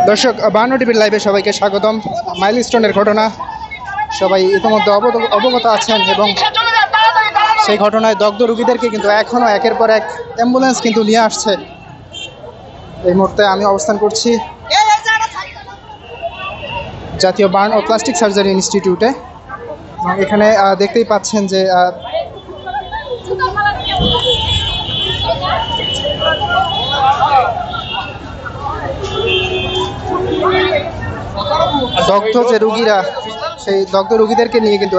দর্শক, 52 টিভির লাইভে সবাইকে স্বাগতম। মাইলস্টোনের ঘটনা সবাই ইতিমধ্যে অবগত আছেন এবং সেই ঘটনায় দগ্ধ রোগীদেরকে কিন্তু এখনও একের পর এক অ্যাম্বুলেন্স কিন্তু নিয়ে আসছে। এই মুহূর্তে আমি অবস্থান করছি জাতীয় বার্ন ও প্লাস্টিক সার্জারি ইনস্টিটিউটে। এখানে দেখতেই পাচ্ছেন যে দগ্ধ যে রোগীরা, সেই দগ্ধ রোগীদেরকে নিয়ে কিন্তু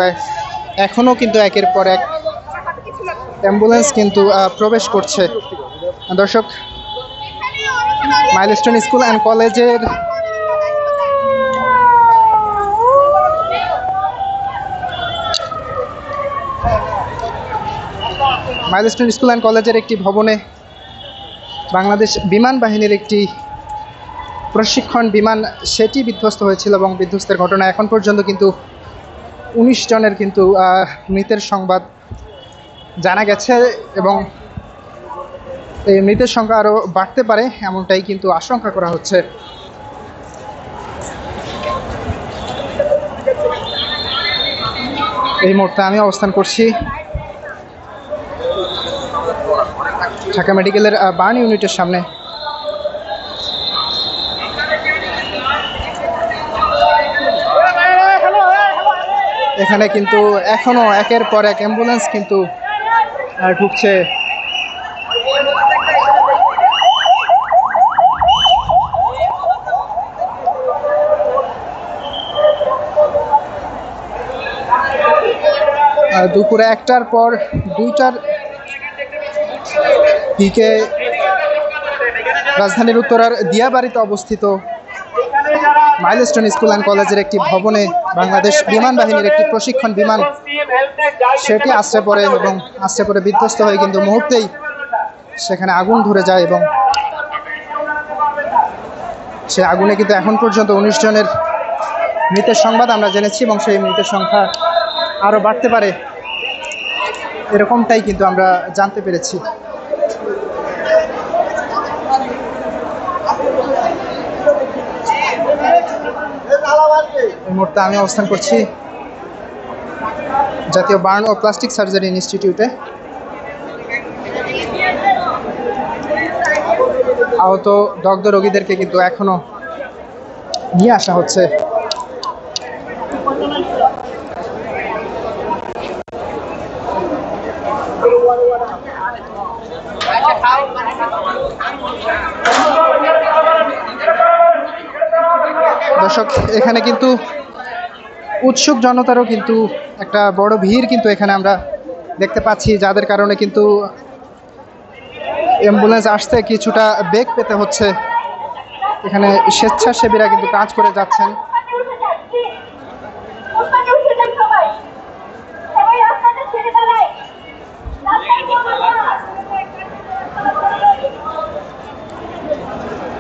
এখনও কিন্তু একের পর এক অ্যাম্বুলেন্স কিন্তু প্রবেশ করছে। দর্শক, মাইলস্টোন স্কুল অ্যান্ড কলেজের মাইলস্টোন স্কুল অ্যান্ড কলেজের একটি ভবনে বাংলাদেশ বিমান বাহিনীর একটি প্রশিক্ষণ বিমান সেটি বিধ্বস্ত হয়েছিল এবং বিধ্বস্তের ঘটনা এখন পর্যন্ত কিন্তু 19 জনের কিন্তু মৃতের সংবাদ জানা গেছে এবং এই মৃতের সংখ্যা আরও বাড়তে পারে এমনটাই কিন্তু আশঙ্কা করা হচ্ছে। এই মুহূর্তে আমি অবস্থান করছি ঢাকা মেডিকেলের বার্ন ইউনিটের সামনে। এখানে কিন্তু এখনো একের পর এক অ্যাম্বুলেন্স কিন্তু ঢুকছে। দুপুরে 1টার পর 2টার দিকে রাজধানীর উত্তরার দিয়াবাড়িতে অবস্থিত মাইলস্টোন স্কুল অ্যান্ড কলেজের একটি ভবনে বাংলাদেশ বিমান বাহিনীর একটি প্রশিক্ষণ বিমান সেটি আশ্রয় পড়ে এবং আশ্রয় পড়ে বিধ্বস্ত হয়ে কিন্তু মুহূর্তেই সেখানে আগুন ধরে যায় এবং সে আগুনে কিন্তু এখন পর্যন্ত 19 জনের মৃতের সংবাদ আমরা জেনেছি এবং সেই মৃতের সংখ্যা আরও বাড়তে পারে এরকমটাই কিন্তু আমরা জানতে পেরেছি। এই মুহূর্তে আমি অবস্থান করছি জাতীয় বার্ন ও প্লাস্টিক সার্জারি ইনস্টিটিউটে। আহত দগ্ধ রোগীদেরকে কিন্তু এখনো নিয়ে আসা হচ্ছে। দর্শক, এখানে কিন্তু উৎসুক জনতারও কিন্তু একটা বড় ভিড় কিন্তু এখানে আমরা দেখতে পাচ্ছি, যাদের কারণে কিন্তু অ্যাম্বুলেন্স আসতে কিছুটা বেগ পেতে হচ্ছে। এখানে স্বেচ্ছাসেবীরা কিন্তু কাজ করে যাচ্ছেন।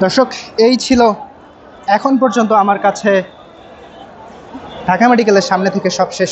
দর্শক, এই ছিল এখন পর্যন্ত আমার কাছে ঢাকা মেডিকেলের সামনে থেকে সবশেষ